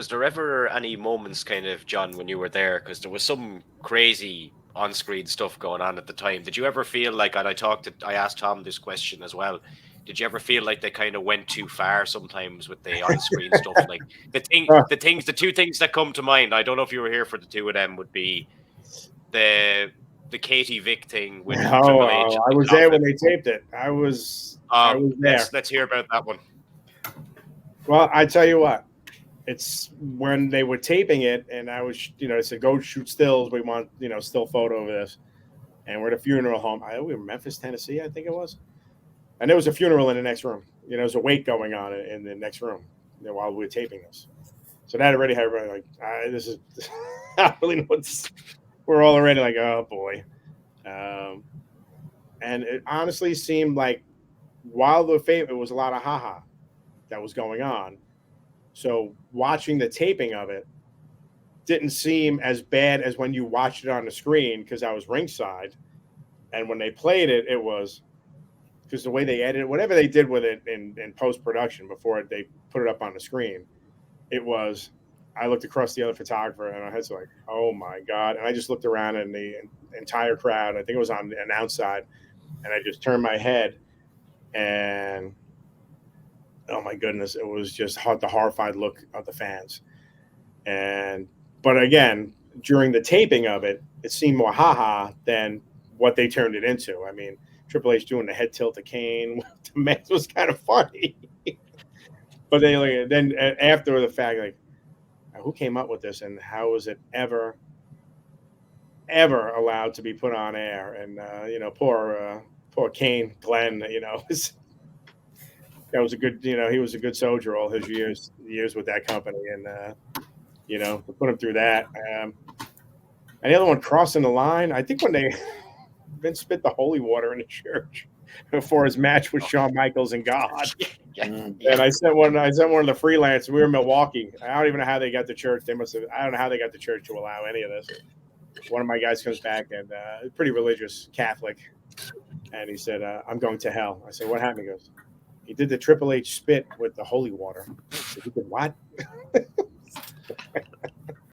was there ever any moments, kind of, John, when you were there? Because there was some crazy on-screen stuff going on at the time. Did you ever feel like, and I asked Tom this question as well, did you ever feel like they kind of went too far sometimes with the on-screen stuff? Like the two things that come to mind, I don't know if you were here for the two of them, would be the Katie Vick thing with Triple H. I was there when they taped it. I was there. Let's hear about that one. Well, I tell you what, it's when they were taping it, and I was, I said, go shoot stills. We want, still photo of this. And we're at a funeral home. We were in Memphis, Tennessee, I think it was. And there was a funeral in the next room. There was a wake going on in the next room while we were taping this. So that already had everybody like, this is, I don't really know what's, we're all already like, oh boy. And it honestly seemed like while it was a lot of haha that was going on. So watching the taping of it didn't seem as bad as when you watched it on the screen, because I was ringside. And when they played it, it was, because the way they edited, whatever they did with it in post-production before they put it up on the screen, it was, I looked across the other photographer and I was like, oh my God. And I just looked around and the entire crowd, I think it was on an outside, and I just turned my head and, oh my goodness, it was just the horrified look of the fans. But again, during the taping of it, it seemed more haha than what they turned it into. I mean, Triple H doing the head tilt to Kane to Miz was kind of funny. But then after the fact, like, who came up with this and how was it ever allowed to be put on air? And poor Kane, Glenn, that was a good, he was a good soldier all his years with that company, and to put him through that. And the other one, crossing the line, I think when Vince spit the holy water in the church before his match with Shawn Michaels and God. And I sent one of the freelancers. We were in Milwaukee. I don't even know how they got the church. I don't know how they got the church to allow any of this. One of my guys comes back, and pretty religious Catholic, and he said, I'm going to hell. I said, what happened? He goes, he did the Triple H spit with the holy water. I said, he did what?